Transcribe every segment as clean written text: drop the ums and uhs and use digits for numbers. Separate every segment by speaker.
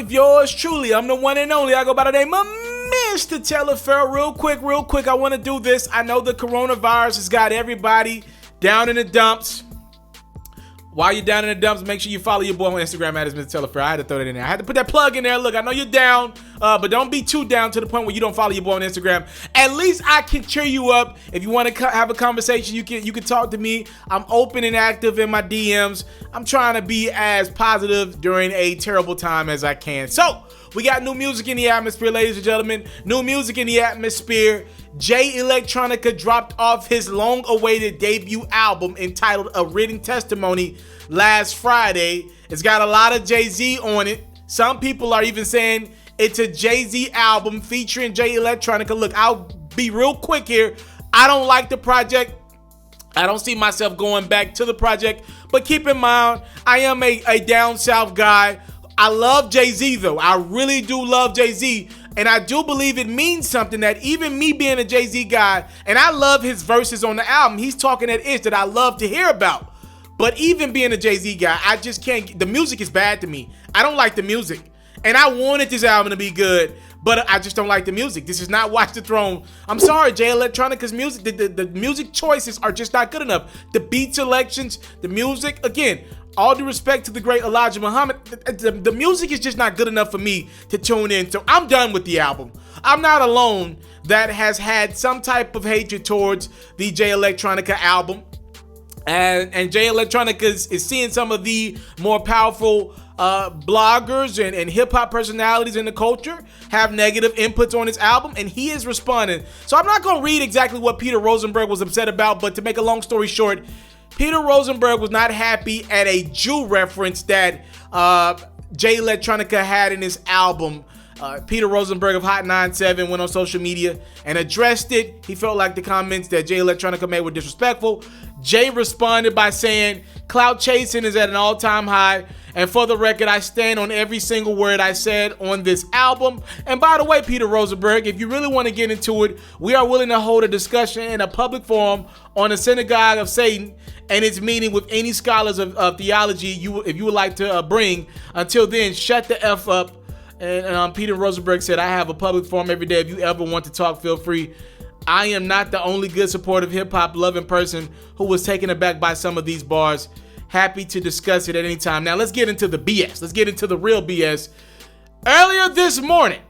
Speaker 1: of yours truly. I'm the one and only. I go by the name of Mr. TALIAFERRO. Real quick, I want to do this. I know the coronavirus has got everybody down in the dumps. While you're down in the dumps, make sure you follow your boy on Instagram at Mr. TALIAFERRO. I had to throw that in there. I had to put that plug in there. Look, I know you're down, but don't be too down to the point where you don't follow your boy on Instagram. At least I can cheer you up. If you want to have a conversation, you can talk to me. I'm open and active in my DMs. I'm trying to be as positive during a terrible time as I can. So, we got new music in the atmosphere, ladies and gentlemen. New music in the atmosphere. Electronica dropped off his long-awaited debut album entitled A Written Testimony last Friday. It's got a lot of Jay-Z on it. Some people are even saying it's a Jay-Z album featuring Electronica. Look, I'll be real quick here. I don't like the project. I don't see myself going back to the project. But keep in mind, I am a down south guy. I love Jay-Z though. I really do love Jay-Z. And I do believe it means something that even me being a Jay-Z guy, and I love his verses on the album. He's talking that itch that I love to hear about. But even being a Jay-Z guy, I just can't. The music is bad to me. I don't like the music. And I wanted this album to be good, but I just don't like the music. This is not Watch the Throne. I'm sorry, Electronica's music. The music choices are just not good enough. The beat selections, the music, again, all due respect to the great Elijah Muhammad, the music is just not good enough for me to tune in. So I'm done with the album. I'm not alone that has had some type of hatred towards the Electronica album. And Electronica is seeing some of the more powerful bloggers and hip-hop personalities in the culture have negative inputs on his album, and he is responding. So I'm not going to read exactly what Peter Rosenberg was upset about, but to make a long story short, Peter Rosenberg was not happy at a Jew reference that Electronica had in his album. Peter Rosenberg of Hot 97 went on social media and addressed it. He felt like the comments that Electronica made were disrespectful. Jay responded by saying, "Clout chasing is at an all-time high, and for the record, I stand on every single word I said on this album." And by the way, Peter Rosenberg, if you really want to get into it, we are willing to hold a discussion in a public forum on the Synagogue of Satan and its meeting with any scholars of theology if you would like to bring. Until then, shut the F up. And Peter Rosenberg said, "I have a public forum every day. If you ever want to talk, feel free. I am not the only good supportive hip-hop loving person who was taken aback by some of these bars. Happy to discuss it at any time." Now let's get into the BS. Let's get into the real BS. Earlier this morning,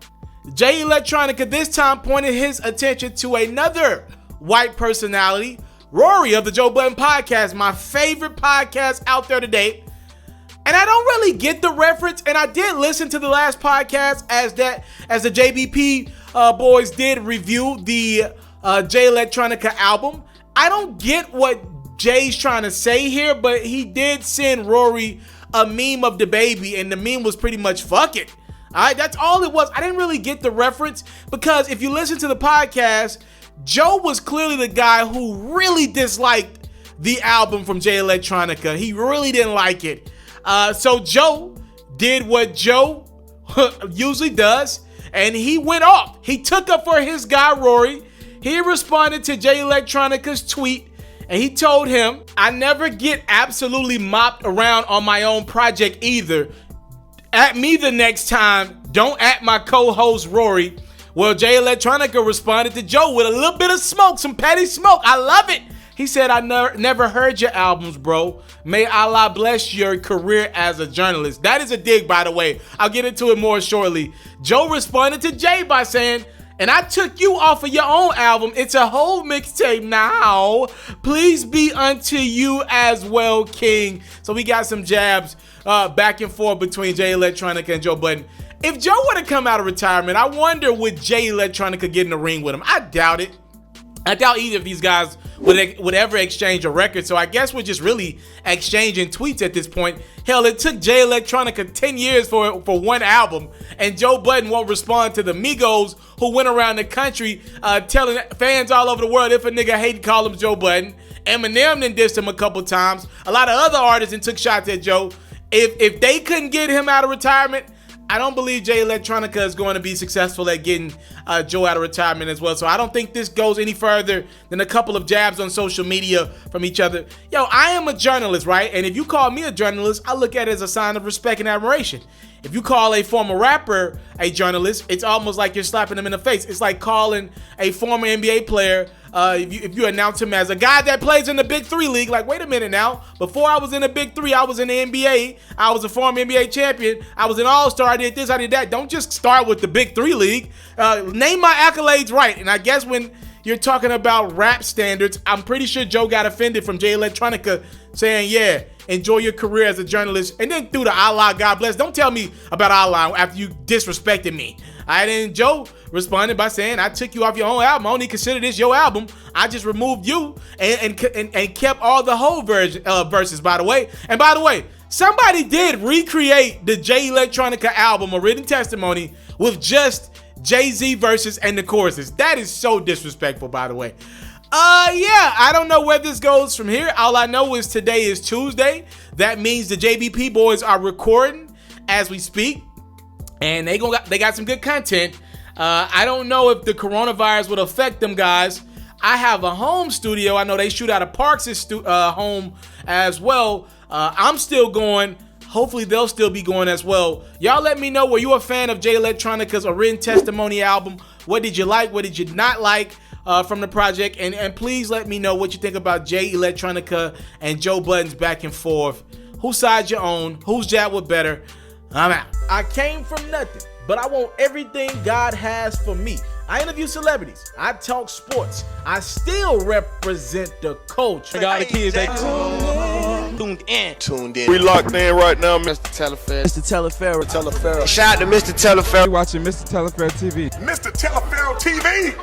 Speaker 1: Electronica this time pointed his attention to another white personality, Rory of the Joe Budden podcast, my favorite podcast out there today. And I don't really get the reference, and I did listen to the last podcast as the JBP boys did review the Electronica album. I don't get what Jay's trying to say here, but he did send Rory a meme of the baby, and the meme was pretty much "fuck it." All right, that's all it was. I didn't really get the reference because if you listen to the podcast, Joe was clearly the guy who really disliked the album from Electronica. He really didn't like it. So Joe did what Joe usually does, and he went off. He took up for his guy, Rory. He responded to Electronica's tweet, and he told him, "I never get absolutely mopped around on my own project either. At me the next time, don't at my co-host Rory." Well, Electronica responded to Joe with a little bit of smoke, some petty smoke. I love it. He said, "I never heard your albums, bro. May Allah bless your career as a journalist." That is a dig, by the way. I'll get into it more shortly. Joe responded to Jay by saying, "And I took you off of your own album. It's a HOV Mixtape now. Please be unto you as well, King." So we got some jabs back and forth between Electronica and Joe Budden. If Joe were to come out of retirement, I wonder would Electronica get in the ring with him? I doubt it. I doubt either of these guys would ever exchange a record, so I guess we're just really exchanging tweets at this point. Hell, it took Electronica 10 years for one album, and Joe Budden won't respond to the Migos who went around the country telling fans all over the world if a nigga hate, call him Joe Budden. Eminem then dissed him a couple times. A lot of other artists then took shots at Joe. If they couldn't get him out of retirement, I don't believe Jay Electronica is going to be successful at getting Joe out of retirement as well. So I don't think this goes any further than a couple of jabs on social media from each other. Yo, I am a journalist, right? And if you call me a journalist, I look at it as a sign of respect and admiration. If you call a former rapper a journalist, it's almost like you're slapping them in the face. It's like calling a former NBA player, if you announce him as a guy that plays in the Big 3 league, like, wait a minute now. Before I was in the Big 3, I was in the NBA. I was a former NBA champion. I was an all-star. I did this, I did that. Don't just start with the Big 3 league. Name my accolades right. And I guess when you're talking about rap standards, I'm pretty sure Joe got offended from Jay Electronica saying, yeah, enjoy your career as a journalist. And then through the Allah, God bless. Don't tell me about Allah after you disrespected me. And Joe responded by saying, I took you off your own album. I only consider this your album. I just removed you and kept all the whole verses, by the way. And by the way, somebody did recreate the Jay Electronica album, A Written Testimony, with just Jay-Z verses and the choruses. That is so disrespectful, by the way. Yeah, I don't know where this goes from here. All I know is today is Tuesday. That means the JBP boys are recording as we speak, and they got some good content. I don't know if the coronavirus would affect them guys. I have a home studio. I know they shoot out of Parks' home as well. I'm still going. Hopefully they'll still be going as well. Y'all let me know, were you a fan of Jay Electronica's A Written Testimony album? What did you like? What did you not like from the project? And please let me know what you think about Jay Electronica and Joe Budden's back and forth. Whose side you own? Whose jab was better? I'm out. I came from nothing, but I want everything God has for me. I interview celebrities. I talk sports. I still represent the culture.
Speaker 2: I got the kids, they tuned in.
Speaker 3: We locked in right now,
Speaker 2: Mr. Taliaferro.
Speaker 3: Shout out to Mr. Taliaferro.
Speaker 4: You're watching Mr. Taliaferro TV.
Speaker 3: Mr. Taliaferro TV.